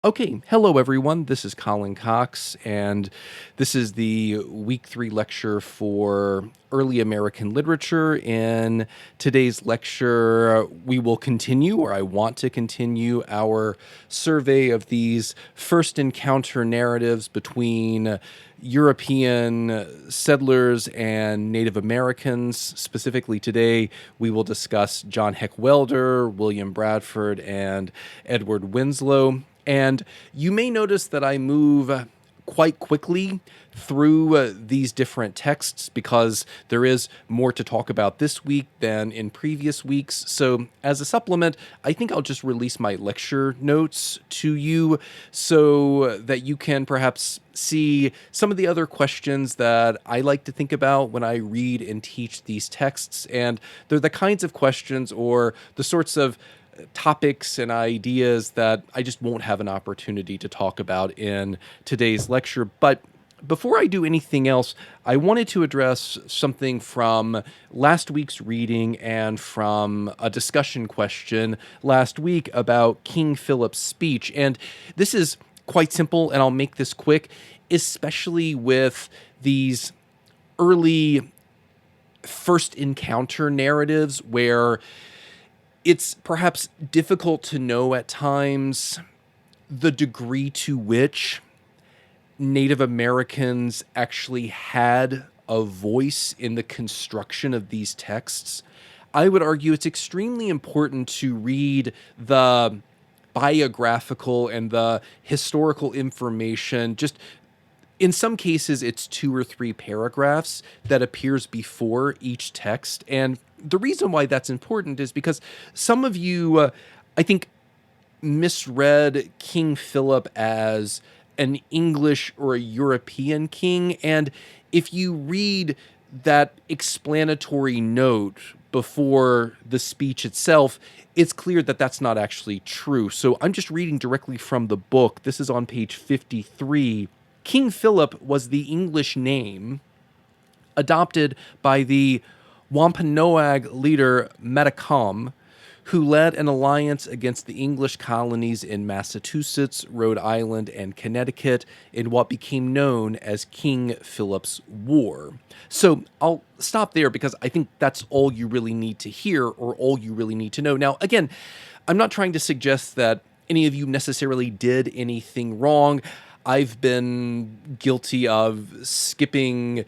Okay, hello everyone. This is Colin Cox, and this is the week 3 lecture for early American literature. In today's lecture, we will continue, or I want to continue, our survey of these first encounter narratives between European settlers and Native Americans. Specifically today, we will discuss John Heck-Welder, William Bradford, and Edward Winslow. And you may notice that I move quite quickly through these different texts because there is more to talk about this week than in previous weeks. So as a supplement, I think I'll just release my lecture notes to you so that you can perhaps see some of the other questions that I like to think about when I read and teach these texts. And they're the kinds of questions or the sorts of topics and ideas that I just won't have an opportunity to talk about in today's lecture. But before I do anything else, I wanted to address something from last week's reading and from a discussion question last week about King Philip's speech. And this is quite simple, and I'll make this quick, especially with these early first encounter narratives where it's perhaps difficult to know at times the degree to which Native Americans actually had a voice in the construction of these texts. I would argue it's extremely important to read the biographical and the historical information. Just in some cases, it's 2 or 3 paragraphs that appears before each text. And the reason why that's important is because some of you, I think, misread King Philip as an English or a European king. And if you read that explanatory note before the speech itself, it's clear that that's not actually true. So I'm just reading directly from the book. This is on page 53. King Philip was the English name adopted by the Wampanoag leader Metacom, who led an alliance against the English colonies in Massachusetts, Rhode Island, and Connecticut in what became known as King Philip's War. So I'll stop there because I think that's all you really need to hear or all you really need to know. Now, again, I'm not trying to suggest that any of you necessarily did anything wrong. I've been guilty of skipping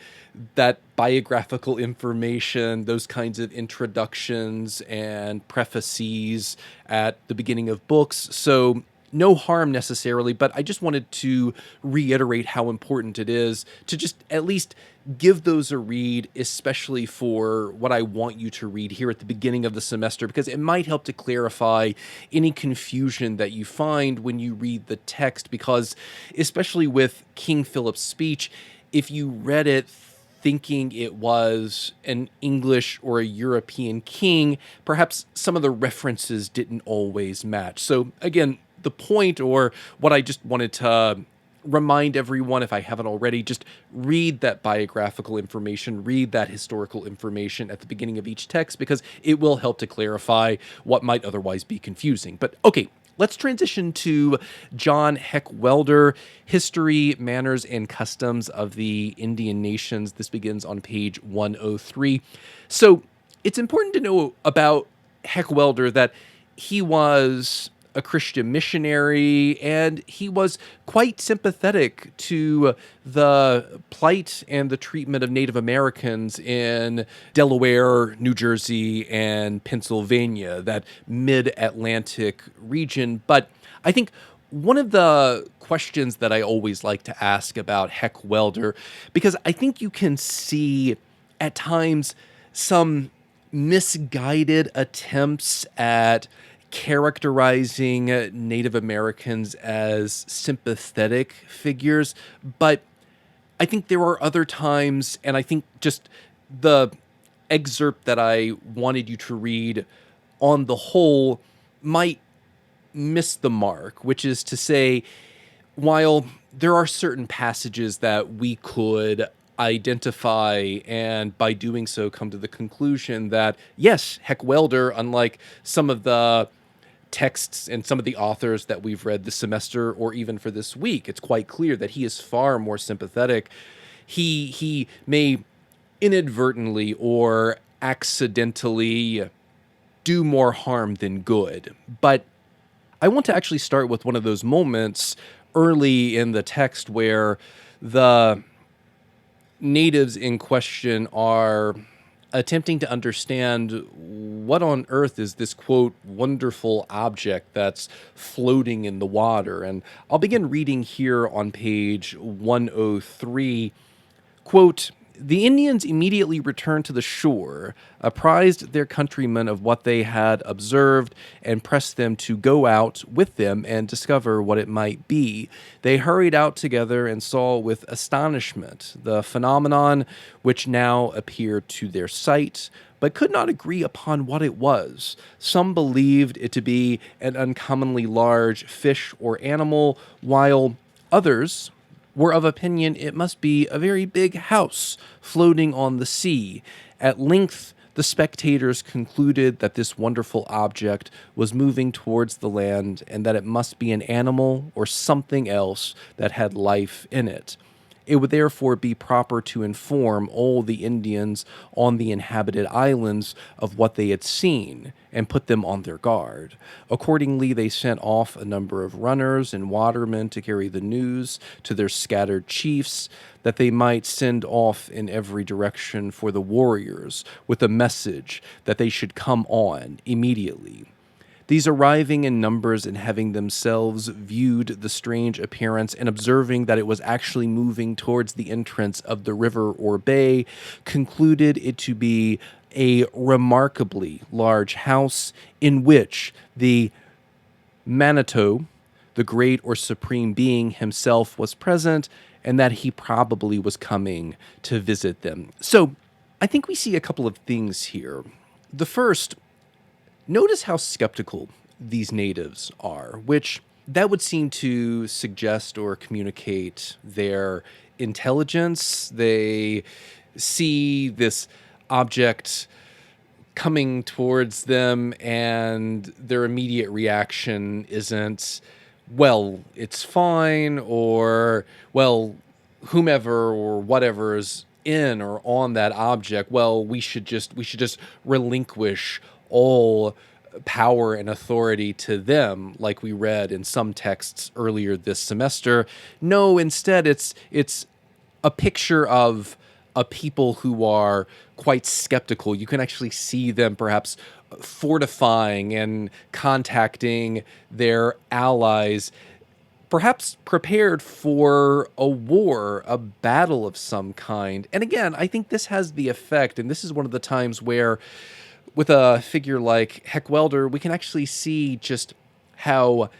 that biographical information, those kinds of introductions and prefaces at the beginning of books. So no harm necessarily, but I just wanted to reiterate how important it is to just at least give those a read, especially for what I want you to read here at the beginning of the semester, because it might help to clarify any confusion that you find when you read the text, because especially with King Philip's speech, if you read it thinking it was an English or a European king, perhaps some of the references didn't always match. So again, the point, or what I just wanted to remind everyone, if I haven't already, just read that biographical information, read that historical information at the beginning of each text, because it will help to clarify what might otherwise be confusing. But okay, let's transition to John Heck-Welder, History, Manners, and Customs of the Indian Nations. This begins on page 103. So it's important to know about Heck-Welder that he was a Christian missionary, and he was quite sympathetic to the plight and the treatment of Native Americans in Delaware, New Jersey, and Pennsylvania, that mid-Atlantic region. But I think one of the questions that I always like to ask about Heck-Welder, because I think you can see at times some misguided attempts at characterizing Native Americans as sympathetic figures, but I think there are other times, and I think just the excerpt that I wanted you to read on the whole might miss the mark, which is to say, while there are certain passages that we could identify and by doing so come to the conclusion that, yes, Heck-Welder, unlike some of the texts and some of the authors that we've read this semester or even for this week, it's quite clear that he is far more sympathetic. He may inadvertently or accidentally do more harm than good. But I want to actually start with one of those moments early in the text where the natives in question are attempting to understand what on earth is this, quote, wonderful object that's floating in the water. And I'll begin reading here on page 103. Quote, the Indians immediately returned to the shore, apprised their countrymen of what they had observed, and pressed them to go out with them and discover what it might be. They hurried out together and saw with astonishment the phenomenon which now appeared to their sight, but could not agree upon what it was. Some believed it to be an uncommonly large fish or animal, while others were of opinion it must be a very big house floating on the sea. At length, the spectators concluded that this wonderful object was moving towards the land and that it must be an animal or something else that had life in it. It would therefore be proper to inform all the Indians on the inhabited islands of what they had seen and put them on their guard. Accordingly, they sent off a number of runners and watermen to carry the news to their scattered chiefs, that they might send off in every direction for the warriors with a message that they should come on immediately. These arriving in numbers and having themselves viewed the strange appearance and observing that it was actually moving towards the entrance of the river or bay, concluded it to be a remarkably large house in which the Manitou, the great or supreme being himself, was present, and that he probably was coming to visit them. So I think we see a couple of things here. The first, notice how skeptical these natives are, which that would seem to suggest or communicate their intelligence. They see this object coming towards them, and their immediate reaction isn't, well, it's fine, or, well, whomever or whatever's in or on that object, well, we should just relinquish all power and authority to them, like we read in some texts earlier this semester. No, instead it's a picture of a people who are quite skeptical. You can actually see them perhaps fortifying and contacting their allies, perhaps prepared for a war, a battle of some kind. And again, I think this has the effect, and this is one of the times where with a figure like Heckwelder, we can actually see just how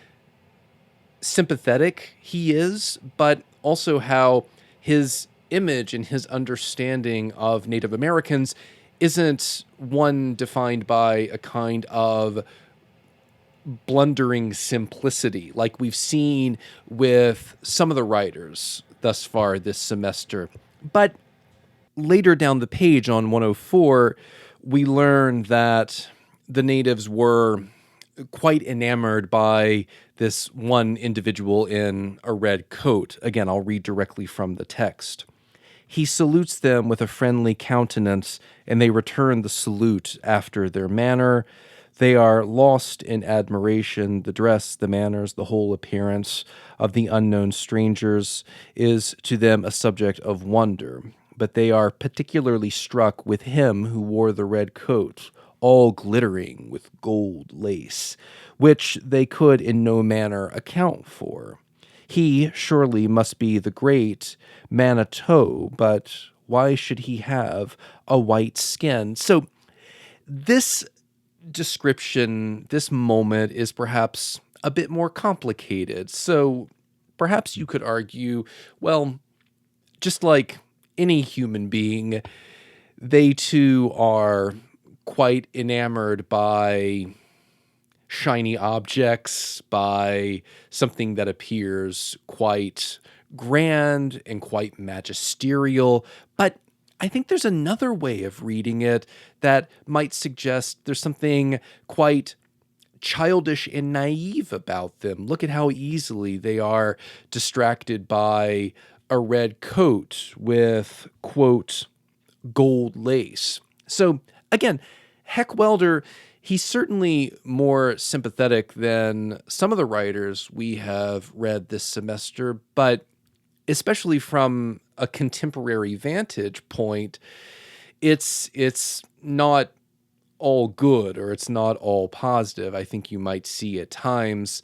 sympathetic he is, but also how his image and his understanding of Native Americans isn't one defined by a kind of blundering simplicity like we've seen with some of the writers thus far this semester. But later down the page on 104, we learn that the natives were quite enamored by this one individual in a red coat. Again, I'll read directly from the text. He salutes them with a friendly countenance, and they return the salute after their manner. They are lost in admiration. The dress, the manners, the whole appearance of the unknown strangers is to them a subject of wonder. But they are particularly struck with him who wore the red coat, all glittering with gold lace, which they could in no manner account for. He surely must be the great Manitou, but why should he have a white skin? So this description, this moment is perhaps a bit more complicated. So perhaps you could argue, well, just like any human being, they too are quite enamored by shiny objects, by something that appears quite grand and quite magisterial. But I think there's another way of reading it that might suggest there's something quite childish and naive about them. Look at how easily they are distracted by a red coat with, quote, gold lace. So again, Heckwelder, he's certainly more sympathetic than some of the writers we have read this semester, but especially from a contemporary vantage point, it's not all good, or it's not all positive. I think you might see at times,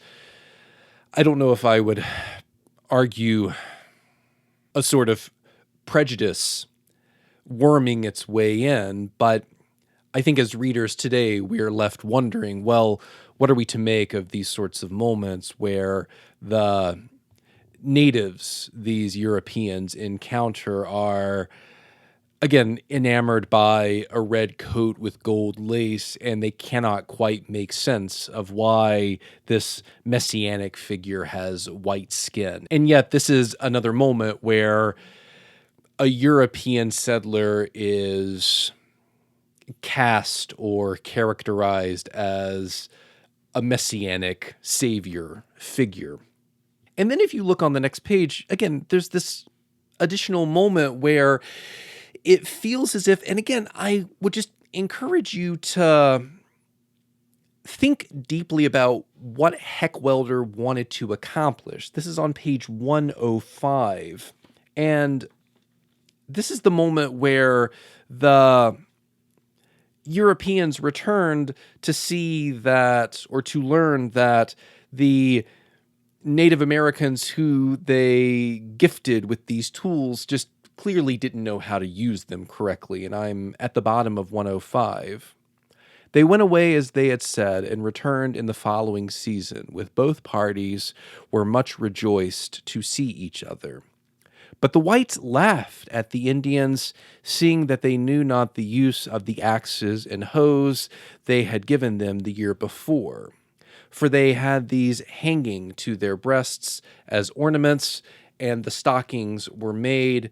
I don't know if I would argue a sort of prejudice worming its way in, but I think as readers today, we are left wondering, well, what are we to make of these sorts of moments where the natives these Europeans encounter are, again, enamored by a red coat with gold lace, and they cannot quite make sense of why this messianic figure has white skin. And yet this is another moment where a European settler is cast or characterized as a messianic savior figure. And then if you look on the next page, again, there's this additional moment where it feels as if, and again, I would just encourage you to think deeply about what Heckwelder wanted to accomplish. This is on page 105. And this is the moment where the Europeans returned to see that, or to learn that the Native Americans who they gifted with these tools just clearly didn't know how to use them correctly. And I'm at the bottom of 105. They went away as they had said, and returned in the following season, with both parties were much rejoiced to see each other. But the whites laughed at the Indians, seeing that they knew not the use of the axes and hoes they had given them the year before. For they had these hanging to their breasts as ornaments, and the stockings were made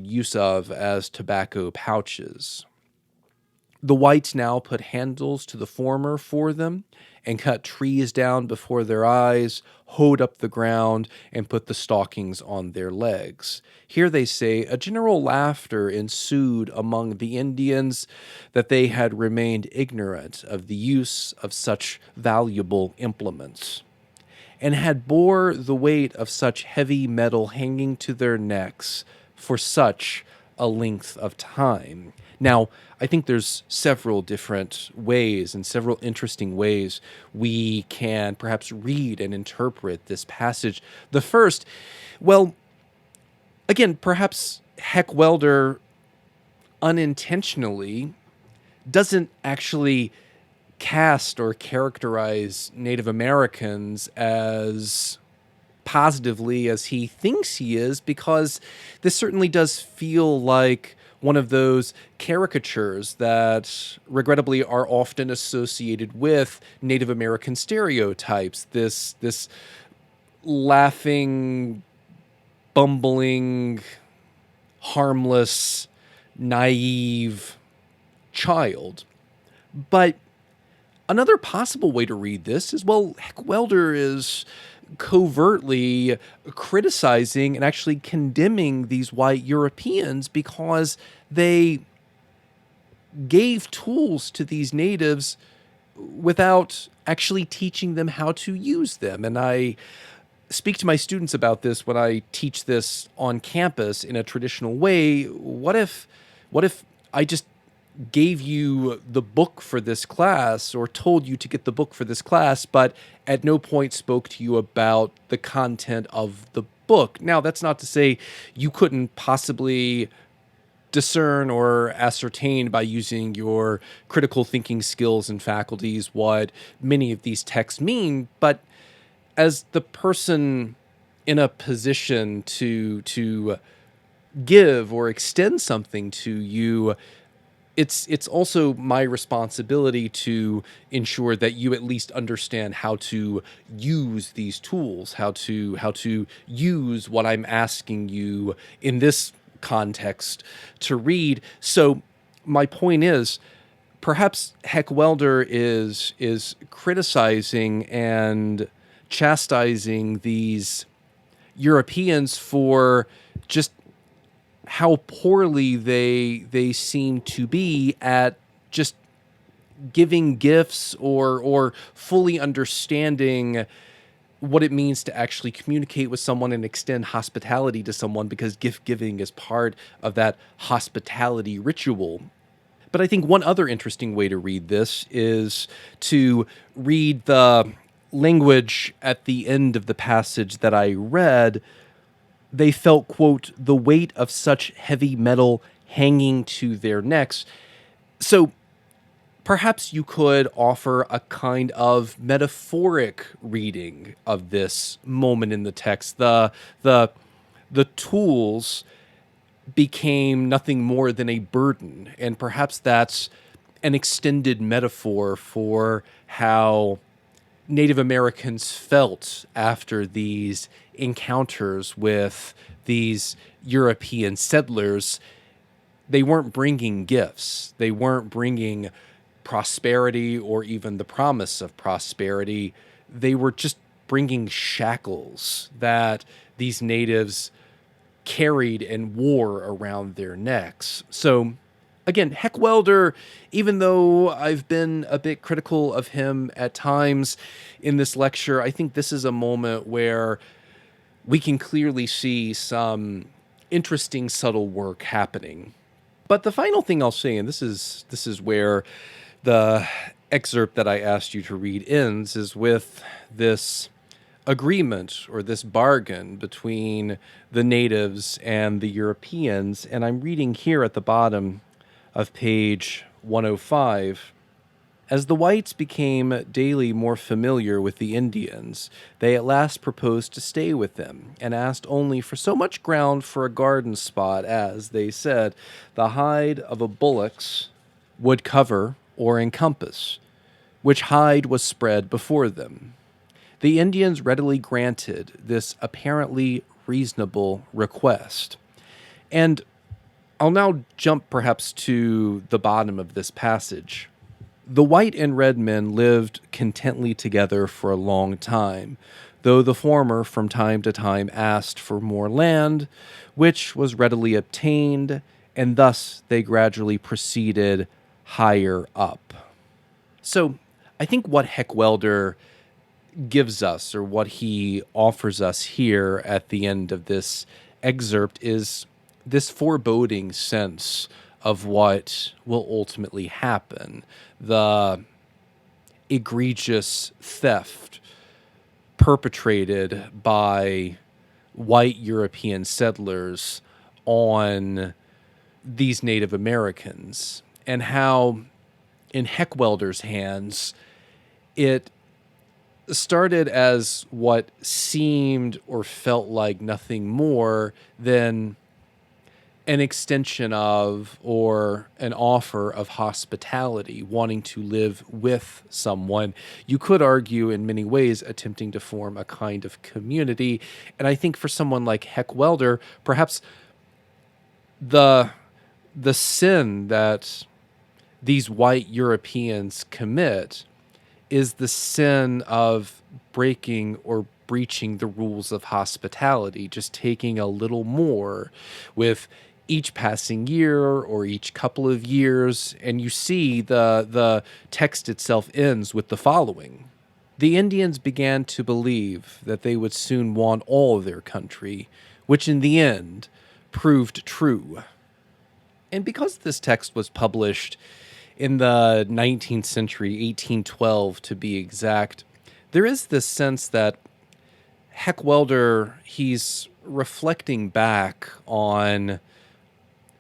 use of as tobacco pouches. The whites now put handles to the former for them, and cut trees down before their eyes, hoed up the ground, and put the stockings on their legs. Here, they say, a general laughter ensued among the Indians that they had remained ignorant of the use of such valuable implements, and had bore the weight of such heavy metal hanging to their necks for such a length of time. Now, I think there's several different ways and several interesting ways we can perhaps read and interpret this passage. The first, well, again, perhaps Heckwelder unintentionally doesn't actually cast or characterize Native Americans as positively as he thinks he is, because this certainly does feel like one of those caricatures that regrettably are often associated with Native American stereotypes. This laughing, bumbling, harmless, naive child. But another possible way to read this is, well, Heckwelder is covertly criticizing and actually condemning these white Europeans because they gave tools to these natives without actually teaching them how to use them. And I speak to my students about this when I teach this on campus in a traditional way. What if I just gave you the book for this class, or told you to get the book for this class, but at no point spoke to you about the content of the book? Now, that's not to say you couldn't possibly discern or ascertain by using your critical thinking skills and faculties what many of these texts mean, but as the person in a position to give or extend something to you, it's also my responsibility to ensure that you at least understand how to use these tools, how to use what I'm asking you in this context to read. So my point is, perhaps Heckwelder is criticizing and chastising these Europeans for just how poorly they seem to be at just giving gifts or fully understanding what it means to actually communicate with someone and extend hospitality to someone, because gift giving is part of that hospitality ritual. But I think one other interesting way to read this is to read the language at the end of the passage that I read. They felt, quote, the weight of such heavy metal hanging to their necks. So perhaps you could offer a kind of metaphoric reading of this moment in the text. The tools became nothing more than a burden, and perhaps that's an extended metaphor for how Native Americans felt after these encounters with these European settlers. They weren't bringing gifts. They weren't bringing prosperity or even the promise of prosperity. They were just bringing shackles that these natives carried and wore around their necks. So again, Heckwelder, even though I've been a bit critical of him at times in this lecture, I think this is a moment where we can clearly see some interesting, subtle work happening. But the final thing I'll say, and this is where the excerpt that I asked you to read ends, is with this agreement or this bargain between the natives and the Europeans. And I'm reading here at the bottom of page 105. As the whites became daily more familiar with the Indians, they at last proposed to stay with them, and asked only for so much ground for a garden spot as, they said, the hide of a bullock's would cover or encompass, which hide was spread before them. The Indians readily granted this apparently reasonable request. And I'll now jump perhaps to the bottom of this passage. The white and red men lived contently together for a long time, though the former from time to time asked for more land, which was readily obtained, and thus they gradually proceeded higher up. So I think what Heckwelder gives us, or what he offers us here at the end of this excerpt, is this foreboding sense of what will ultimately happen. The egregious theft perpetrated by white European settlers on these Native Americans, and how in Heckwelder's hands it started as what seemed or felt like nothing more than an extension of, or an offer of hospitality, wanting to live with someone. You could argue in many ways attempting to form a kind of community. And I think for someone like Heckwelder, perhaps the sin that these white Europeans commit is the sin of breaking or breaching the rules of hospitality, just taking a little more with each passing year or each couple of years. And you see the text itself ends with the following. The Indians began to believe that they would soon want all of their country, which in the end proved true. And because this text was published in the 19th century, 1812 to be exact, there is this sense that Heckwelder, he's reflecting back on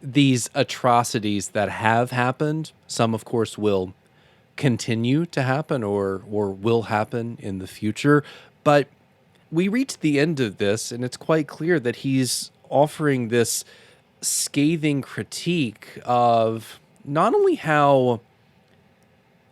these atrocities that have happened. Some, of course, will continue to happen or will happen in the future. But we reach the end of this, and it's quite clear that he's offering this scathing critique of not only how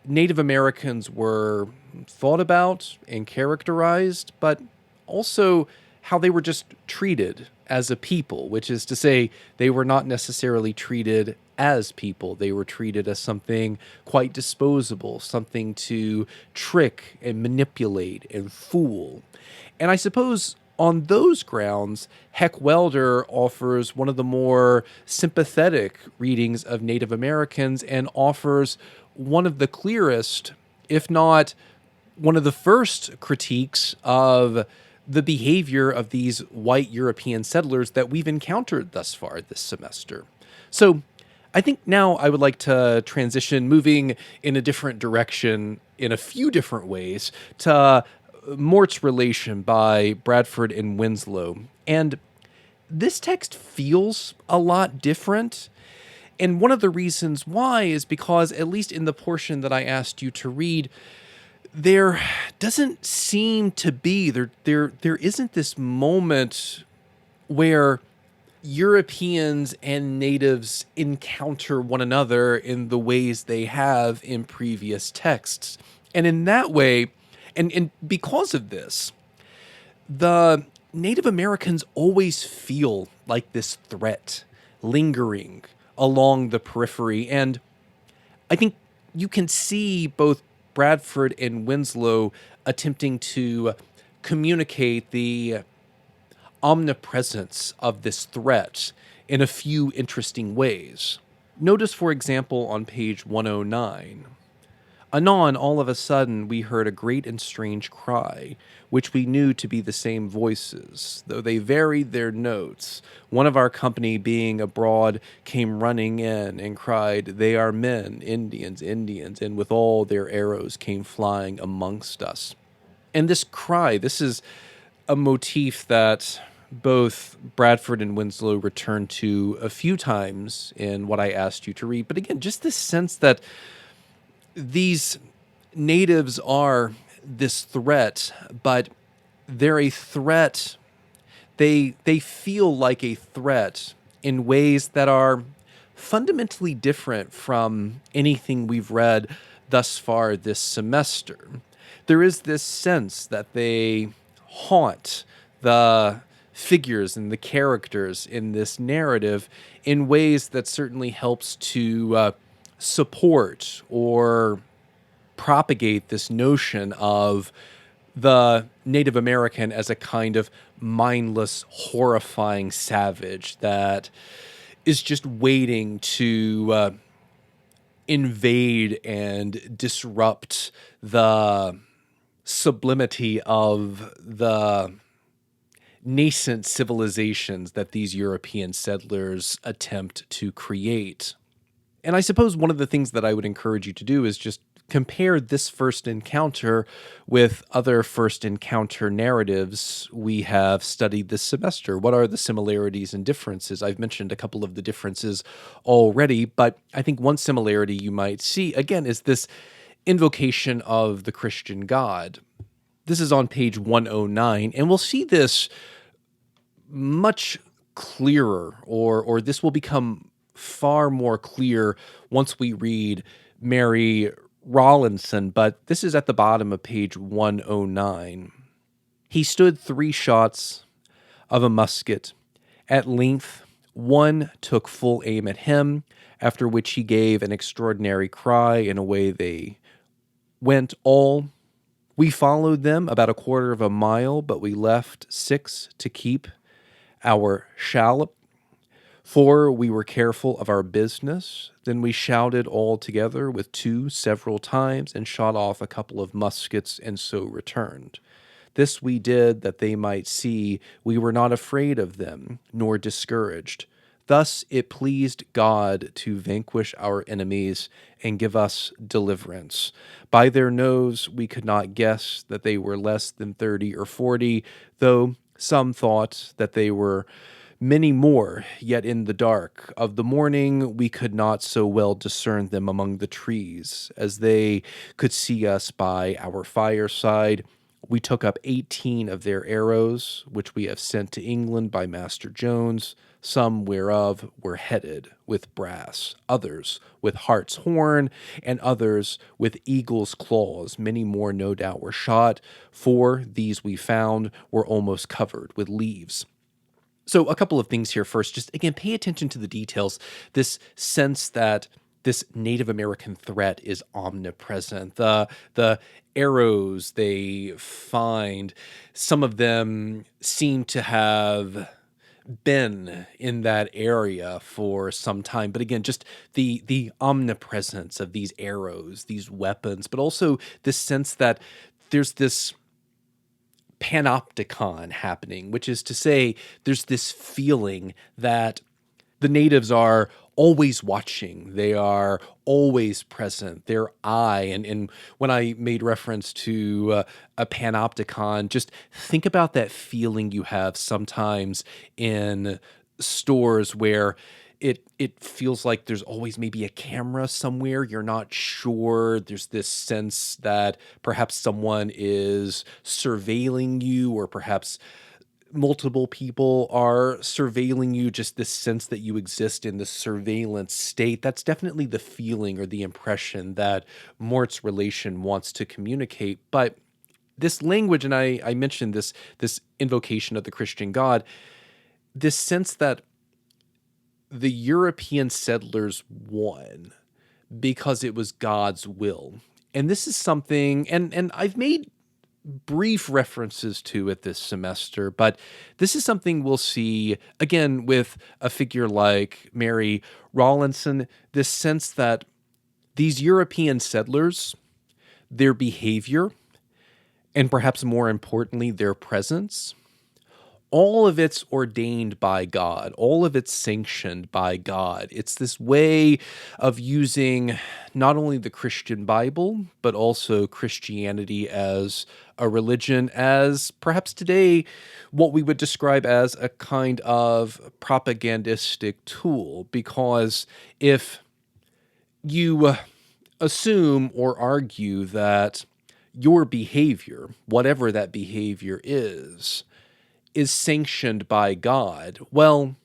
Native Americans were thought about and characterized, but also how they were just treated as a people, which is to say they were not necessarily treated as people. They were treated as something quite disposable, something to trick and manipulate and fool. And I suppose on those grounds, Heck Welder offers one of the more sympathetic readings of Native Americans and offers one of the clearest, if not one of the first critiques of the behavior of these white European settlers that we've encountered thus far this semester. So I think now I would like to transition, moving in a different direction in a few different ways, to Mort's Relation by Bradford and Winslow. And this text feels a lot different. And one of the reasons why is because, at least in the portion that I asked you to read, there doesn't seem to be, there isn't this moment where Europeans and natives encounter one another in the ways they have in previous texts. And in that way, and because of this, the Native Americans always feel like this threat lingering along the periphery. And I think you can see both Bradford and Winslow attempting to communicate the omnipresence of this threat in a few interesting ways. Notice, for example, on page 109, anon, all of a sudden, we heard a great and strange cry, which we knew to be the same voices, though they varied their notes. One of our company, being abroad, came running in and cried, "They are men, Indians, Indians," and with all their arrows came flying amongst us. And this cry, this is a motif that both Bradford and Winslow return to a few times in what I asked you to read. But again, just this sense that these natives are this threat, but they're a threat. They feel like a threat in ways that are fundamentally different from anything we've read thus far this semester. There is this sense that they haunt the figures and the characters in this narrative in ways that certainly helps to support or propagate this notion of the Native American as a kind of mindless, horrifying savage that is just waiting to invade and disrupt the sublimity of the nascent civilizations that these European settlers attempt to create. And I suppose one of the things that I would encourage you to do is just compare this first encounter with other first encounter narratives we have studied this semester. What are the similarities and differences? I've mentioned a couple of the differences already, but I think one similarity you might see, again, is this invocation of the Christian God. This is on page 109, and we'll see this much clearer, or this will become far more clear once we read Mary Rawlinson, but this is at the bottom of page 109. He stood 3 shots of a musket. At length, one took full aim at him, after which he gave an extraordinary cry, and away they went all. We followed them about 1/4 of a mile, but we left 6 to keep our shallop, for we were careful of our business. Then we shouted all together with 2 several times, and shot off a couple of muskets, and so returned. This we did that they might see we were not afraid of them, nor discouraged. Thus it pleased God to vanquish our enemies and give us deliverance. By their nose we could not guess that they were less than 30 or 40, though some thought that they were many more, yet in the dark of the morning we could not so well discern them among the trees, as they could see us by our fireside. We took up 18 of their arrows, which we have sent to England by Master Jones, some whereof were headed with brass, others with hart's horn, and others with eagle's claws. Many more no doubt were shot, for these we found were almost covered with leaves. So a couple of things here first. Just again, pay attention to the details. This sense that this Native American threat is omnipresent. The arrows they find, some of them seem to have been in that area for some time. But again, just the omnipresence of these arrows, these weapons, but also this sense that there's this Panopticon happening, which is to say, there's this feeling that the natives are always watching. They are always present. Their eye. And when I made reference to a panopticon, just think about that feeling you have sometimes in stores where it feels like there's always maybe a camera somewhere. You're not sure. There's this sense that perhaps someone is surveilling you, or perhaps multiple people are surveilling you, just this sense that you exist in this surveillance state. That's definitely the feeling or the impression that Mort's relation wants to communicate. But this language, and I mentioned this invocation of the Christian God, this sense that the European settlers won because it was God's will. And this is something, and I've made brief references to it this semester, but this is something we'll see again with a figure like Mary Rawlinson, this sense that these European settlers, their behavior, and perhaps more importantly, their presence, all of it's ordained by God. All of it's sanctioned by God. It's this way of using not only the Christian Bible, but also Christianity as a religion, as perhaps today what we would describe as a kind of propagandistic tool. Because if you assume or argue that your behavior, whatever that behavior is sanctioned by God, well,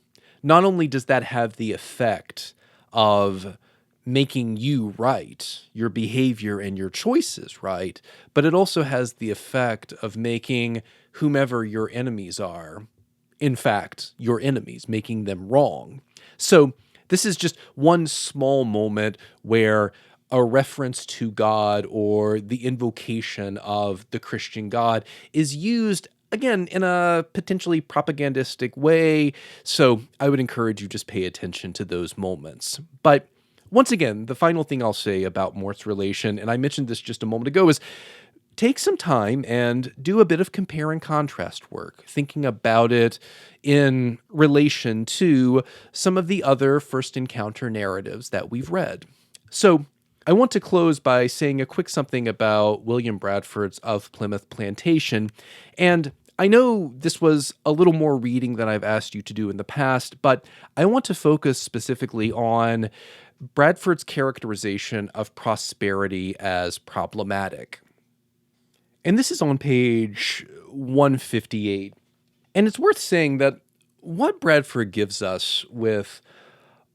not only does that have the effect of making you right, your behavior and your choices right, but it also has the effect of making whomever your enemies are, in fact, your enemies, making them wrong. So this is just one small moment where a reference to God or the invocation of the Christian God is used again in a potentially propagandistic way. So I would encourage you just pay attention to those moments. But once again, the final thing I'll say about Mort's relation, and I mentioned this just a moment ago, is take some time and do a bit of compare and contrast work, thinking about it in relation to some of the other first encounter narratives that we've read. So I want to close by saying a quick something about William Bradford's Of Plymouth Plantation. And I know this was a little more reading than I've asked you to do in the past, but I want to focus specifically on Bradford's characterization of prosperity as problematic. And this is on page 158. And it's worth saying that what Bradford gives us with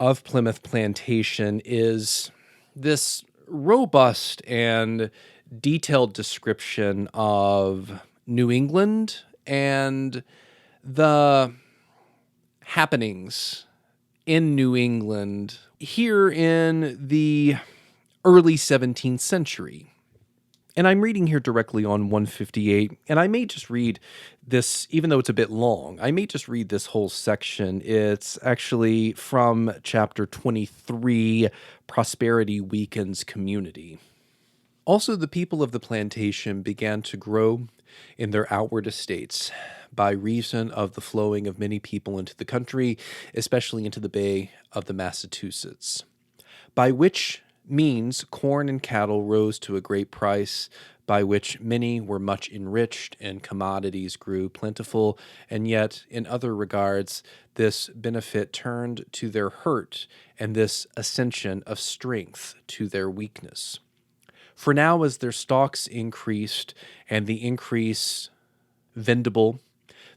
Of Plymouth Plantation is this robust and detailed description of New England and the happenings in New England here in the early 17th century. And I'm reading here directly on 158, and I may just read this, even though it's a bit long, I may just read this whole section. It's actually from chapter 23, Prosperity Weakens Community. Also, the people of the plantation began to grow in their outward estates by reason of the flowing of many people into the country, especially into the Bay of the Massachusetts, by which means corn and cattle rose to a great price, by which many were much enriched, and commodities grew plentiful, and yet in other regards this benefit turned to their hurt, and this ascension of strength to their weakness. For now, as their stocks increased, and the increase vendible,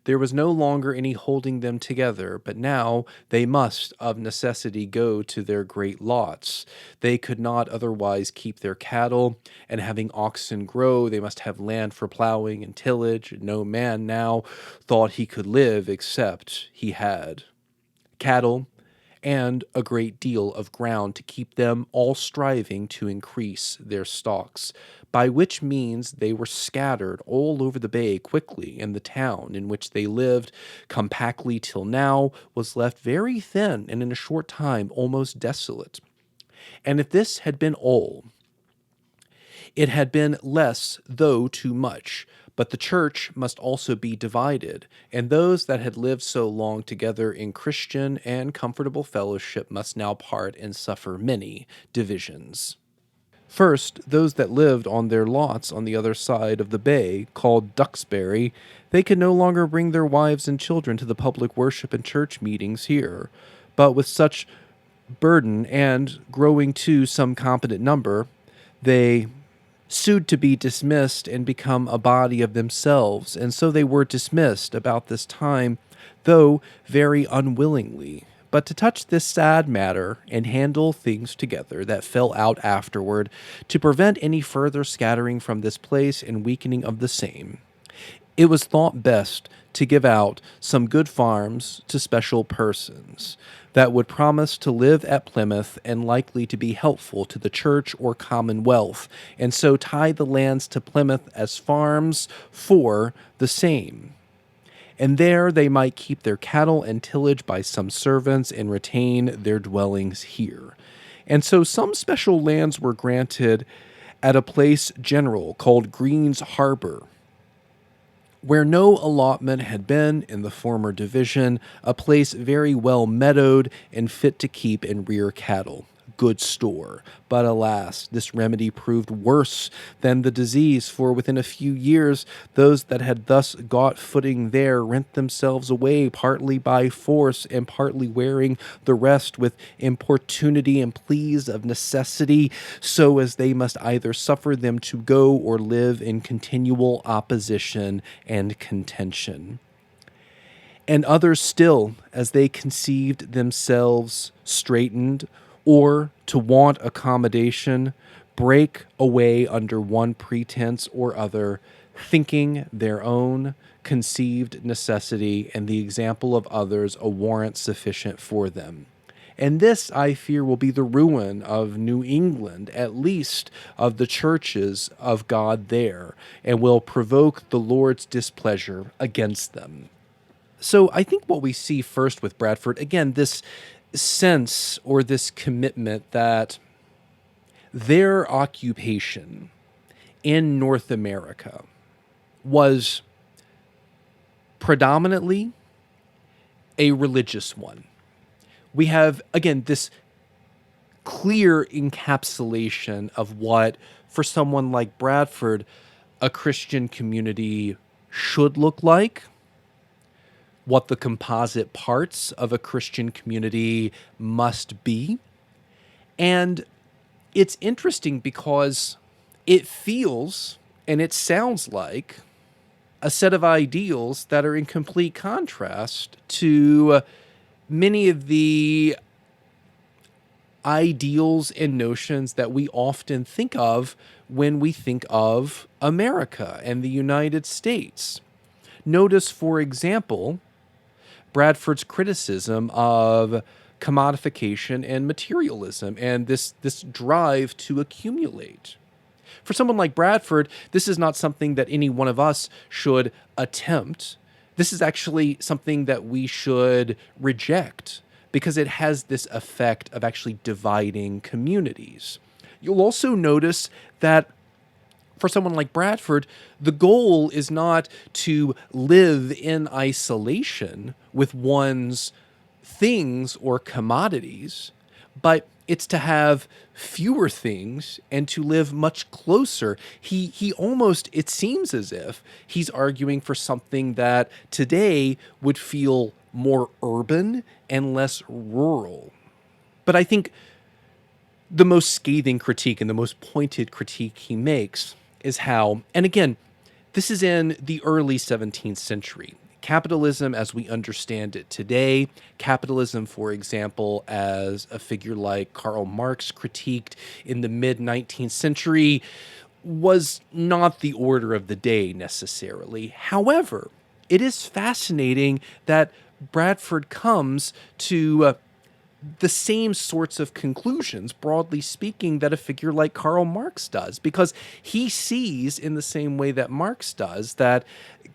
There was no longer any holding them together, but now they must of necessity go to their great lots. They could not otherwise keep their cattle, and having oxen grow, they must have land for plowing and tillage. No man now thought he could live except he had cattle and a great deal of ground to keep them all striving to increase their stocks, by which means they were scattered all over the bay quickly, and the town in which they lived compactly till now was left very thin, and in a short time almost desolate. And if this had been all, it had been less, though too much. But the church must also be divided, and those that had lived so long together in Christian and comfortable fellowship must now part and suffer many divisions. First, those that lived on their lots on the other side of the bay, called Duxbury, they could no longer bring their wives and children to the public worship and church meetings here, but with such burden and growing to some competent number, they sued to be dismissed and become a body of themselves, and so they were dismissed about this time, though very unwillingly. But to touch this sad matter and handle things together that fell out afterward, to prevent any further scattering from this place and weakening of the same, it was thought best to give out some good farms to special persons that would promise to live at Plymouth and likely to be helpful to the church or commonwealth, and so tie the lands to Plymouth as farms for the same. And there they might keep their cattle and tillage by some servants and retain their dwellings here. And so some special lands were granted at a place general called Green's Harbor, where no allotment had been in the former division, a place very well meadowed and fit to keep and rear cattle. Good store. But alas, this remedy proved worse than the disease, for within a few years those that had thus got footing there rent themselves away, partly by force and partly wearing the rest with importunity and pleas of necessity, so as they must either suffer them to go or live in continual opposition and contention. And others still, as they conceived themselves straitened, or to want accommodation, break away under one pretense or other, thinking their own conceived necessity and the example of others a warrant sufficient for them. And this, I fear, will be the ruin of New England, at least of the churches of God there, and will provoke the Lord's displeasure against them. So I think what we see first with Bradford, again, this sense or this commitment that their occupation in North America was predominantly a religious one. We have, again, this clear encapsulation of what, for someone like Bradford, a Christian community should look like, what the composite parts of a Christian community must be. And it's interesting because it feels and it sounds like a set of ideals that are in complete contrast to many of the ideals and notions that we often think of when we think of America and the United States. Notice, for example, Bradford's criticism of commodification and materialism and this drive to accumulate. For someone like Bradford, this is not something that any one of us should attempt. This is actually something that we should reject because it has this effect of actually dividing communities. You'll also notice that for someone like Bradford, the goal is not to live in isolation with one's things or commodities, but it's to have fewer things and to live much closer. He almost, it seems as if he's arguing for something that today would feel more urban and less rural. But I think the most scathing critique and the most pointed critique he makes is how, and again, this is in the early 17th century. capitalism as we understand it today, capitalism, for example, as a figure like Karl Marx critiqued in the mid-19th century, was not the order of the day necessarily. However, it is fascinating that Bradford comes to the same sorts of conclusions, broadly speaking, that a figure like Karl Marx does, because he sees in the same way that Marx does that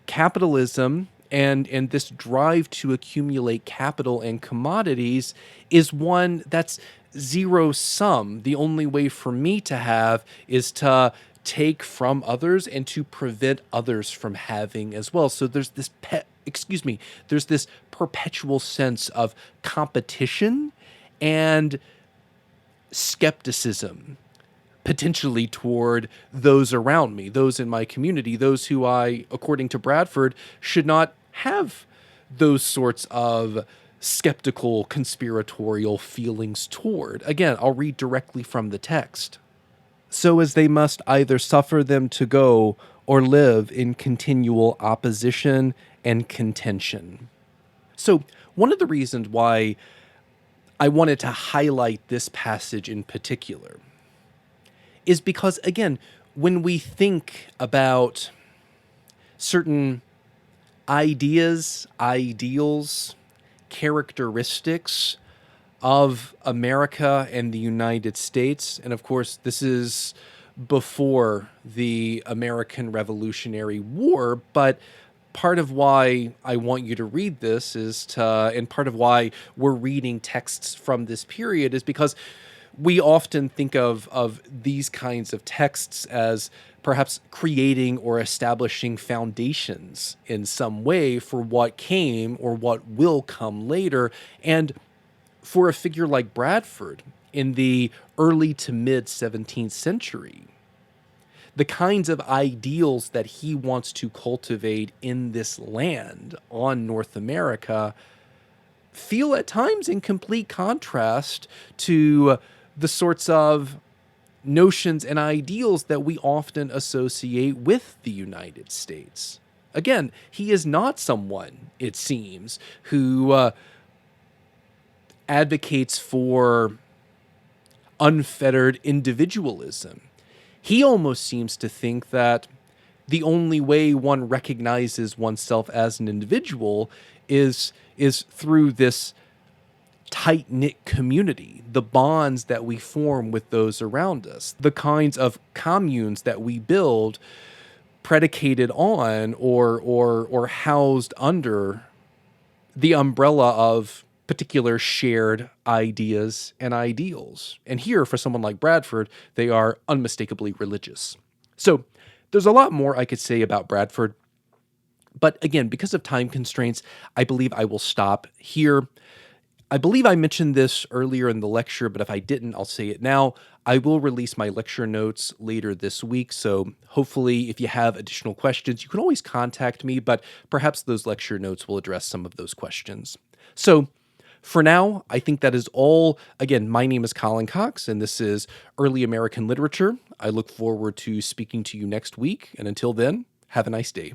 capitalism and this drive to accumulate capital and commodities is one that's zero sum. The only way for me to have is to take from others and to prevent others from having as well. So there's this there's this perpetual sense of competition and skepticism, potentially toward those around me, those in my community, those who I, according to Bradford, should not have those sorts of skeptical, conspiratorial feelings toward. Again, I'll read directly from the text. So as they must either suffer them to go or live in continual opposition and contention. So one of the reasons why I wanted to highlight this passage in particular is because, again, when we think about certain ideas, ideals, characteristics of America and the United States, and of course, this is before the American Revolutionary War, but part of why I want you to read this and part of why we're reading texts from this period is because we often think of these kinds of texts as perhaps creating or establishing foundations in some way for what came or what will come later. And for a figure like Bradford in the early to mid 17th century, the kinds of ideals that he wants to cultivate in this land on North America feel at times in complete contrast to the sorts of notions and ideals that we often associate with the United States. Again, he is not someone, it seems, who advocates for unfettered individualism. He almost seems to think that the only way one recognizes oneself as an individual is through this tight-knit community, the bonds that we form with those around us, the kinds of communes that we build predicated on or housed under the umbrella of particular shared ideas and ideals. And here, for someone like Bradford, they are unmistakably religious. So there's a lot more I could say about Bradford, but again, because of time constraints, I believe I will stop here. I believe I mentioned this earlier in the lecture, but if I didn't, I'll say it now. I will release my lecture notes later this week, so hopefully if you have additional questions, you can always contact me, but perhaps those lecture notes will address some of those questions. So for now, I think that is all. Again, my name is Colin Cox, and this is Early American Literature. I look forward to speaking to you next week, and until then, have a nice day.